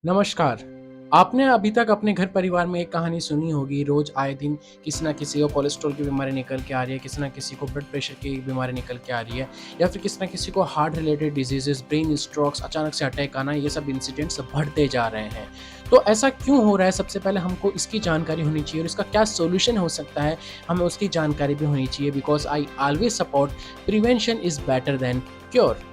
नमस्कार। आपने अभी तक अपने घर परिवार में एक कहानी सुनी होगी, रोज़ आए दिन किसी न किसी को कोलेस्ट्रॉल की बीमारी निकल के आ रही है, किसी न किसी को ब्लड प्रेशर की बीमारी निकल के आ रही है या फिर किसी न किसी को heart related diseases, brain strokes, अचानक से अटैक आना, ये सब इंसिडेंट्स बढ़ते जा रहे हैं। तो ऐसा क्यों हो रहा है? सबसे पहले हमको इसकी जानकारी होनी चाहिए और इसका क्या सॉल्यूशन हो सकता है, हमें उसकी जानकारी भी होनी चाहिए because I always support prevention is better than cure.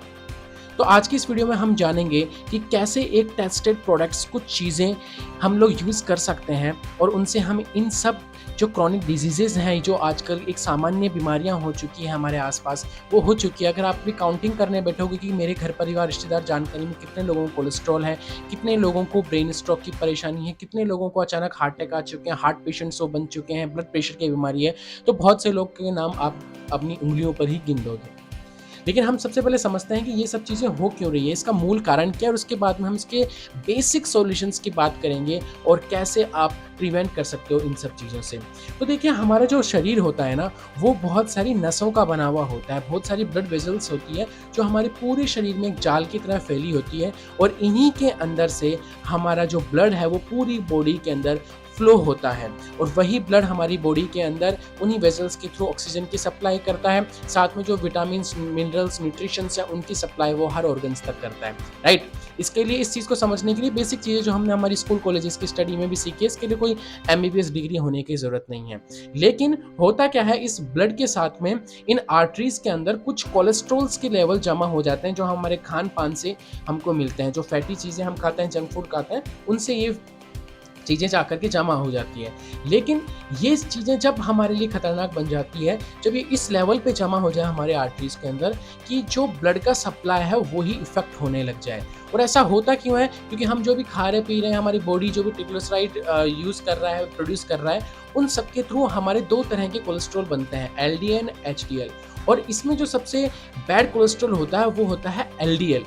तो आज की इस वीडियो में हम जानेंगे कि कैसे एक टेस्टेड प्रोडक्ट्स कुछ चीज़ें हम लोग यूज़ कर सकते हैं और उनसे हम इन सब जो क्रॉनिक डिजीज़ेज़ हैं, जो आजकल एक सामान्य बीमारियां हो चुकी हैं हमारे आसपास, वो हो चुकी है। अगर आप भी काउंटिंग करने बैठोगे कि मेरे घर परिवार रिश्तेदार जानकारी में कितने लोगों को कोलेस्ट्रॉल है, कितने लोगों को ब्रेन स्ट्रोक की परेशानी है, कितने लोगों को अचानक हार्ट अटैक आ चुके हैं, हार्ट पेशेंट्स वो बन चुके हैं, ब्लड प्रेशर की बीमारी है, तो बहुत से लोग के नाम आप अपनी उँगलियों पर ही गिन दोगे। लेकिन हम सबसे पहले समझते हैं कि ये सब चीज़ें हो क्यों रही है, इसका मूल कारण क्या है और उसके बाद में हम इसके बेसिक सॉल्यूशंस की बात करेंगे और कैसे आप प्रिवेंट कर सकते हो इन सब चीज़ों से। तो देखिए, हमारा जो शरीर होता है ना, वो बहुत सारी नसों का बना हुआ होता है, बहुत सारी ब्लड वेसल्स होती है जो हमारे पूरे शरीर में एक जाल की तरह फैली होती है और इन्हीं के अंदर से हमारा जो ब्लड है वो पूरी बॉडी के अंदर फ्लो होता है और वही ब्लड हमारी बॉडी के अंदर उन्हीं वेसल्स के थ्रू ऑक्सीजन की सप्लाई करता है, साथ में जो विटामिन्स, मिनरल्स, न्यूट्रिशंस है उनकी सप्लाई वो हर ऑर्गन्स तक करता है, राइट। इसके लिए, इस चीज़ को समझने के लिए बेसिक चीज़ें जो हमने हमारी स्कूल कॉलेजेस की स्टडी में भी सीखी है, इसके लिए कोई एमबीबीएस डिग्री होने की ज़रूरत नहीं है। लेकिन होता क्या है, इस ब्लड के साथ में इन आर्टरीज के अंदर कुछ कोलेस्ट्रॉल्स के लेवल जमा हो जाते हैं जो हमारे खान पान से हमको मिलते हैं, जो फैटी चीज़ें हम खाते हैं, जंक फूड खाते हैं, उनसे ये चीज़ें जाकर के जमा हो जाती है। लेकिन ये चीज़ें जब हमारे लिए खतरनाक बन जाती है, जब ये इस लेवल पे जमा हो जाए हमारे आर्टरीज़ के अंदर कि जो ब्लड का सप्लाई है वो ही इफ़ेक्ट होने लग जाए। और ऐसा होता क्यों है? क्योंकि हम जो भी खा रहे पी रहे हैं, हमारी बॉडी जो भी ट्रिग्लिसराइड यूज़ कर रहा है, प्रोड्यूस कर रहा है, उन सब के थ्रू हमारे 2 तरह के कोलेस्ट्रॉल बनते हैं, एलडीएल, एचडीएल। और इसमें जो सबसे बैड कोलेस्ट्रॉल होता है वो होता है एलडीएल।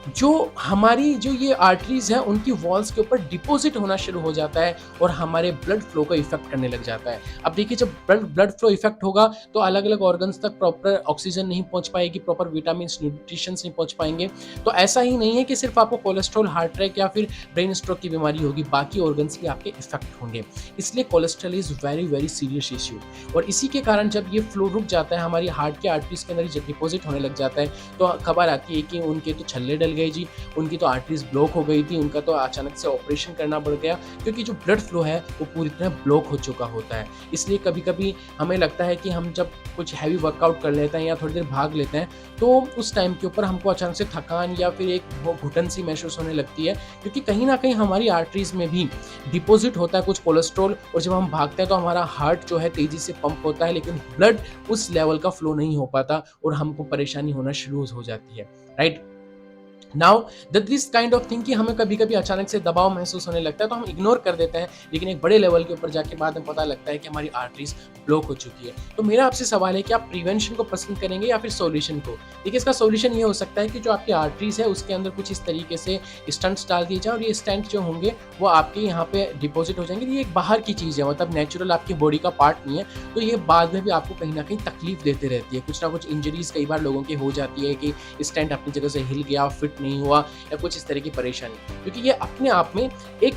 जो हमारी जो ये आर्टरीज़ हैं उनकी वॉल्स के ऊपर डिपॉज़िट होना शुरू हो जाता है और हमारे ब्लड फ्लो को इफ़ेक्ट करने लग जाता है। अब देखिए, जब ब्लड फ्लो इफ़ेक्ट होगा तो अलग-अलग ऑर्गन्स तक प्रॉपर ऑक्सीजन नहीं पहुँच पाएगी, प्रॉपर विटामिन्स, न्यूट्रिशंस नहीं पहुँच पाएँगे। तो ऐसा ही नहीं है कि सिर्फ़ आपको कोलेस्ट्रॉल, हार्ट अटैक या फिर ब्रेन स्ट्रोक की बीमारी होगी, बाकी ऑर्गन्स भी आपके इफ़ेक्ट होंगे। इसलिए cholesterol is very, very serious issue और इसी के कारण जब ये फ्लो रुक जाता है, हमारी हार्ट के आर्टरीज़ के अंदर जब डिपॉज़िट होने लग जाता है, तो खबर आती है कि उनके तो छल्ले डल गए जी, उनकी तो आर्टरीज़ ब्लॉक हो गई थी, उनका तो अचानक से ऑपरेशन करना पड़ गया क्योंकि जो ब्लड फ्लो है वो पूरी तरह ब्लॉक हो चुका होता है। इसलिए कभी-कभी हमें लगता है कि हम जब कुछ हैवी वर्कआउट कर लेते हैं या थोड़ी देर भाग लेते हैं, तो उस टाइम के ऊपर हमको अचानक से थकान या फिर एक वो घुटन सी महसूस होने लगती है क्योंकि कहीं न कहीं हमारी आर्टरीज़ में भी डिपॉज़िट होता है कुछ कोलेस्ट्रॉल और जब हम भागते हैं तो हमारा हार्ट जो है तेज़ी से पंप होता है, लेकिन ब्लड उस लेवल का फ्लो नहीं हो पाता और हमको परेशानी होना शुरू हो जाती है, right? Now this kind of thing कि हमें कभी-कभी अचानक से दबाव महसूस होने लगता है तो हम इग्नोर कर देते हैं, लेकिन एक बड़े लेवल के ऊपर जाके बाद में पता लगता है कि हमारी आर्टरीज ब्लॉक हो चुकी है। तो मेरा आपसे सवाल है कि आप प्रिवेंशन को पसंद करेंगे या फिर सॉल्यूशन को? देखिए, इसका सॉल्यूशन ये हो सकता है कि जो आपकी आर्टरीज है उसके अंदर कुछ इस तरीके से स्टंट्स डाल दिए जाएँ और ये स्टेंट जो होंगे वो आपके यहाँ पे डिपॉजिट हो जाएंगे। ये एक बाहर की चीज़ है, मतलब नेचुरल आपकी बॉडी का पार्ट नहीं है, तो ये बाद में भी आपको कहीं न कहीं तकलीफ देते रहती है। कुछ ना कुछ इंजरीज कई बार लोगों की हो जाती है कि स्टेंट अपनी जगह से हिल गया, फिट नहीं हुआ या कुछ इस तरह की परेशानी, क्योंकि ये अपने आप में एक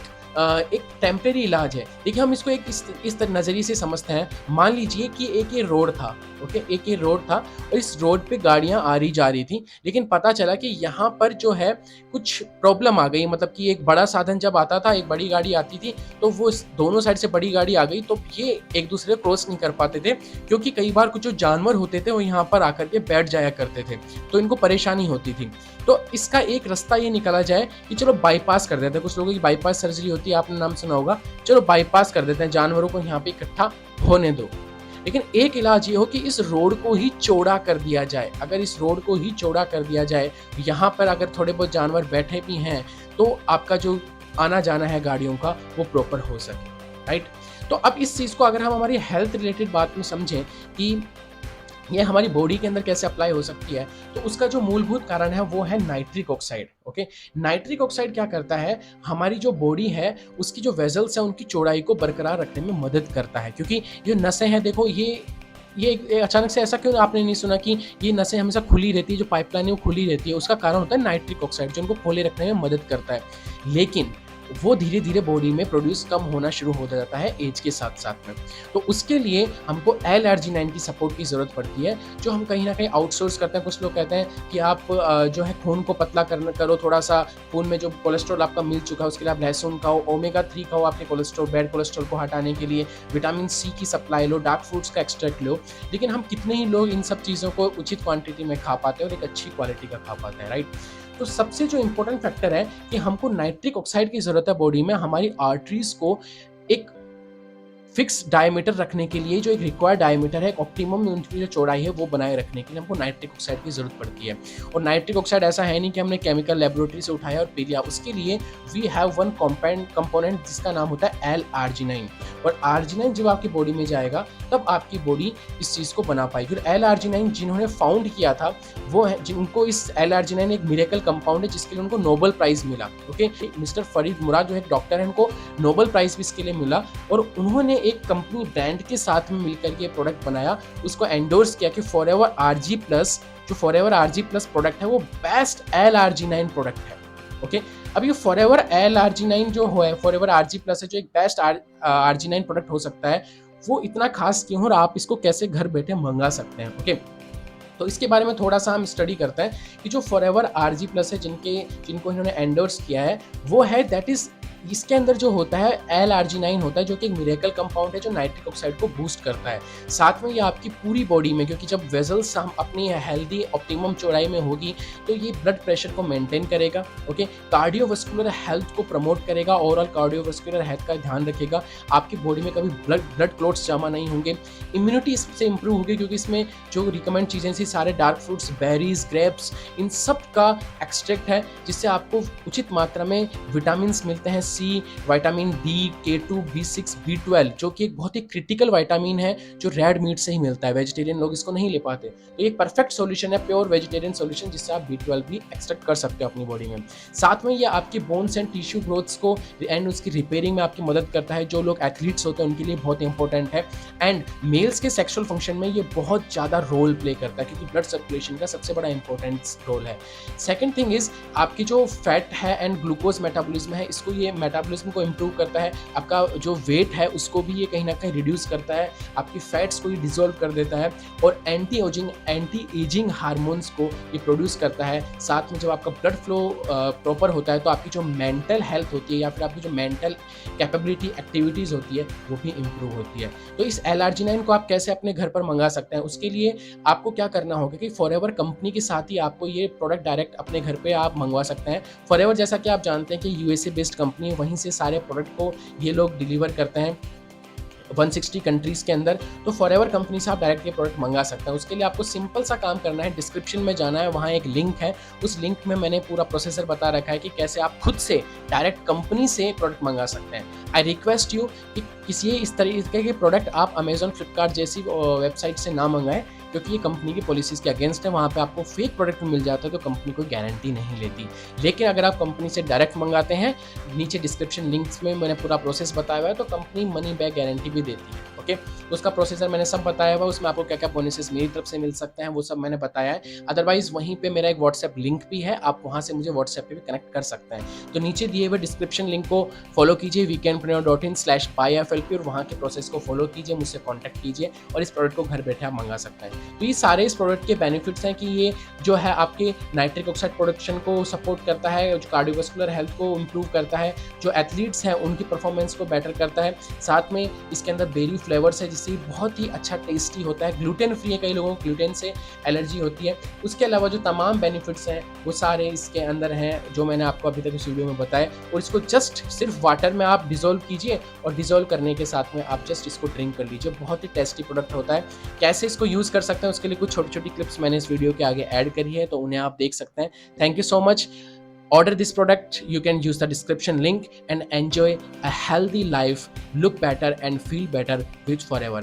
टेम्परेरी इलाज है। देखिए, हम इसको एक इस नज़रिए से समझते हैं। मान लीजिए कि एक ये रोड था, ओके, एक ये रोड था और इस रोड पे गाड़ियाँ आ रही जा रही थी, लेकिन पता चला कि यहाँ पर जो है कुछ प्रॉब्लम आ गई, मतलब कि एक बड़ा साधन जब आता था, एक बड़ी गाड़ी आती थी, तो वो दोनों साइड से बड़ी गाड़ी आ गई, तो ये एक दूसरे को क्रॉस नहीं कर पाते थे क्योंकि कई बार कुछ जो जानवर होते थे वो यहाँ पर आकर के बैठ जाया करते थे, तो इनको परेशानी होती थी। तो इसका एक रास्ता ये निकाला जाए कि चलो बाईपास कर देते हैं। कुछ लोगों की बाईपास सर्जरी होती है, आपने नाम सुना होगा। चलो बाईपास कर देते हैं, जानवरों को यहाँ पे इकट्ठा होने दो। लेकिन एक इलाज ये हो कि इस रोड को ही चौड़ा कर दिया जाए। अगर इस रोड को ही चौड़ा कर दिया जाए, यहाँ पर अगर थोड़े बहुत जानवर बैठे भी हैं, तो आपका जो आना जाना है गाड़ियों का वो प्रॉपर हो सके, राइट। तो अब इस चीज़ को अगर हम हमारी हेल्थ रिलेटेड बात में समझें कि ये हमारी बॉडी के अंदर कैसे अप्लाई हो सकती है, तो उसका जो मूलभूत कारण है वो है nitric oxide. Okay, nitric oxide क्या करता है, हमारी जो बॉडी है उसकी जो वेजल्स है उनकी चौड़ाई को बरकरार रखने में मदद करता है, क्योंकि जो नसें हैं, देखो ये अचानक से ऐसा क्यों आपने नहीं सुना कि ये नसें हमेशा खुली रहती है, जो पाइपलाइन है वो खुली रहती है, उसका कारण होता है नाइट्रिक ऑक्साइड जो उनको खोले रखने में मदद करता है। लेकिन वो धीरे-धीरे बॉडी में प्रोड्यूस कम होना शुरू हो जाता है एज के साथ-साथ में। तो उसके लिए हमको L-आर्जिनिन की सपोर्ट की ज़रूरत पड़ती है, जो हम कहीं न कहीं आउटसोर्स करते हैं। कुछ लोग कहते हैं कि आप जो है खून को पतला करो, थोड़ा-सा खून में जो कोलेस्ट्रॉल आपका मिल चुका है उसके लिए आप लहसुन खाओ, ओमेगा 3 खाओ आपके कोलेस्ट्रॉल बैड कोलेस्ट्रॉल को हटाने के लिए, विटामिन सी की सप्लाई लो, डार्क फ्रूट्स का एक्सट्रैक्ट लो। लेकिन हम कितने ही लोग इन सब चीज़ों को उचित क्वांटिटी में खा पाते हैं और एक अच्छी क्वालिटी का खा पाते हैं, राइट? तो सबसे जो इम्पोर्टेंट फैक्टर है कि हमको नाइट्रिक ऑक्साइड की ज़रूरत है बॉडी में हमारी आर्टरीज़ को एक फिक्स डायमीटर रखने के लिए, जो एक रिक्वायर्ड डायमीटर है, एक ऑप्टिमम में उनकी जो चौड़ाई है वो बनाए रखने के लिए हमको नाइट्रिक ऑक्साइड की ज़रूरत पड़ती है। और नाइट्रिक ऑक्साइड ऐसा है नहीं कि हमने केमिकल लैबोरेटरी से उठाया और पी लिया। उसके लिए वी हैव वन कंपोनेंट जिसका नाम होता है L-आर्जिनिन। और आर्जिनिन जब आपकी बॉडी में जाएगा तब आपकी बॉडी इस चीज़ को बना पाएगी। और L-आर्जिनिन जिन्होंने फाउंड किया था वो है जिनको इस L-आर्जिनिन एक मिरेकल कंपाउंड है जिसके लिए उनको नोबेल प्राइज़ मिला। ओके, मिस्टर फरीद मुराद जो एक डॉक्टर है उनको नोबेल प्राइज़ भी इसके लिए मिला। और उन्होंने एक कंपनी ब्रांड के साथ में मिलकर के प्रोडक्ट बनाया, उसको एंडोर्स किया कि फॉरएवर आरजी प्लस, जो फॉरएवर आरजी प्लस प्रोडक्ट है वो बेस्ट L-आर्जिनिन प्रोडक्ट है। ओके, अब ये फॉरएवर L-आर्जिनिन जो है, फॉरएवर आरजी प्लस है जो एक बेस्ट आर्जिनिन प्रोडक्ट हो सकता है, वो इतना खास क्यों और आप इसको कैसे घर बैठे मंगा सकते हैं। ओके, तो इसके बारे में थोड़ा-सा हम स्टडी करते हैं कि जो फॉरएवर आरजी प्लस है जिनको इन्होंने एंडोर्स किया है, वो है दैट इज़ इसके अंदर जो होता है L-आर्जिनिन होता है जो कि एक मिरेकल कंपाउंड है जो नाइट्रिक ऑक्साइड को बूस्ट करता है। साथ में ये आपकी पूरी बॉडी में, क्योंकि जब वेसल्स हम अपनी हेल्दी ऑप्टिमम चौड़ाई में होगी तो ये ब्लड प्रेशर को मेंटेन करेगा। ओके, कार्डियोवास्कुलर हेल्थ को प्रमोट करेगा, ओवरऑल कार्डियोवास्कुलर हेल्थ का ध्यान रखेगा। आपकी बॉडी में कभी ब्लड क्लॉट्स जमा नहीं होंगे। इम्यूनिटी इससे इंप्रूव होगी क्योंकि इसमें जो रिकमेंड चीज़ें थी सारे डार्क फ्रूट्स, बेरीज, ग्रेप्स, इन सब का एक्सट्रैक्ट है जिससे आपको उचित मात्रा में विटामिन मिलते हैं, सी, vitamin D, K2, B6, B12 जो कि एक बहुत ही क्रिटिकल विटामिन है जो रेड मीट से ही मिलता है। वेजिटेरियन लोग इसको नहीं ले पाते, तो एक परफेक्ट सॉल्यूशन है, प्योर वेजिटेरियन सॉल्यूशन जिससे आप B12 भी एक्सट्रैक्ट कर सकते हो अपनी बॉडी में। साथ में ये आपकी बोन्स एंड टिश्यू ग्रोथ्स को एंड उसकी रिपेयरिंग में आपकी मदद करता है। जो लोग एथलीट्स होते हैं उनके लिए बहुत इंपॉर्टेंट है। एंड मेल्स के सेक्सुअल फंक्शन में ये बहुत ज़्यादा रोल प्ले करता है क्योंकि ब्लड सर्कुलेशन का सबसे बड़ा इंपॉर्टेंट रोल है। सेकेंड थिंग इज आपकी जो फैट है एंड ग्लूकोज मेटाबॉलिज्म है, इसको ये मेटाबॉलिज्म को इंप्रूव करता है। आपका जो वेट है उसको भी ये कहीं ना कहीं रिड्यूस करता है, आपकी फैट्स को ये डिसॉल्व कर देता है और एंटी एजिंग हार्मोन्स को ये प्रोड्यूस करता है। साथ में जब आपका ब्लड फ्लो प्रॉपर होता है तो आपकी जो मेंटल हेल्थ होती है या फिर आपकी जो मेंटल कैपेबिलिटी एक्टिविटीज़ होती है वो भी इंप्रूव होती है। तो इस L-आर्जिनिन को आप कैसे अपने घर पर मंगा सकते हैं, उसके लिए आपको क्या करना होगा कि फॉरएवर कंपनी के साथ ही आपको ये प्रोडक्ट डायरेक्ट अपने घर पे आप मंगवा सकते हैं। फॉरएवर जैसा कि आप जानते हैं कि यूएसए बेस्ड कंपनी है, वहीं से सारे प्रोडक्ट को ये लोग डिलीवर करते हैं 160 कंट्रीज़ के अंदर। तो फॉरएवर कंपनी से आप डायरेक्ट ये प्रोडक्ट मंगा सकते हैं। उसके लिए आपको सिंपल सा काम करना है, डिस्क्रिप्शन में जाना है, वहाँ एक लिंक है, उस लिंक में मैंने पूरा प्रोसेसर बता रखा है कि कैसे आप खुद से डायरेक्ट कंपनी से प्रोडक्ट मंगा सकते हैं। आई रिक्वेस्ट यू कि किसी इस तरीके के प्रोडक्ट आप अमेजॉन, फ्लिपकार्ट जैसी वेबसाइट से ना मंगाएं क्योंकि ये कंपनी की पॉलिसीज़ के अगेंस्ट है। वहाँ पे आपको फेक प्रोडक्ट मिल जाता है तो कंपनी कोई गारंटी नहीं लेती। लेकिन अगर आप कंपनी से डायरेक्ट मंगाते हैं, नीचे डिस्क्रिप्शन लिंक्स में मैंने पूरा प्रोसेस बताया हुआ है, तो कंपनी मनी बैक गारंटी भी देती है। ओके, तो उसका प्रोसेसर मैंने सब बताया हुआ है, उसमें आपको क्या क्या बोनसेस मेरी तरफ से मिल सकते हैं वो सब मैंने बताया है। अदरवाइज वहीं पे मेरा एक व्हाट्सएप लिंक भी है, आप वहाँ से मुझे व्हाट्सएप पे भी कनेक्ट कर सकते हैं। तो नीचे दिए हुए डिस्क्रिप्शन लिंक को फॉलो कीजिए weekendpreneur.in/buyflp और वहाँ के प्रोसेस को फॉलो कीजिए, मुझसे कॉन्टैक्ट कीजिए और इस प्रोडक्ट को घर बैठे आप मंगा सकते हैं। तो ये सारे इस प्रोडक्ट के बेनिफिट्स हैं कि ये जो है आपके नाइट्रिक ऑक्साइड प्रोडक्शन को सपोर्ट करता है, जो कार्डियोवास्कुलर हेल्थ को इंप्रूव करता है, जो एथलीट्स हैं उनकी परफॉर्मेंस को बेटर करता है। साथ में इसके अंदर बेरी फ्लेवर्स है जिससे बहुत ही अच्छा टेस्टी होता है। ग्लूटेन फ्री है, कई लोगों को ग्लूटेन से एलर्जी होती है। उसके अलावा जो तमाम बेनिफिट्स हैं वो सारे इसके अंदर हैं जो मैंने आपको अभी तक इस वीडियो में बताया। और इसको जस्ट सिर्फ वाटर में आप डिज़ोल्व कीजिए और डिज़ोल्व करने के साथ में आप जस्ट इसको ड्रिंक कर लीजिए। बहुत ही टेस्टी प्रोडक्ट होता है। कैसे इसको यूज़ कर सकते हैं उसके लिए कुछ छोटी छोटी क्लिप्स मैंने इस वीडियो के आगे ऐड करी है, तो उन्हें आप देख सकते हैं। Thank you so much. Order this product, you can use the description link and enjoy a healthy life, look better and feel better with Forever.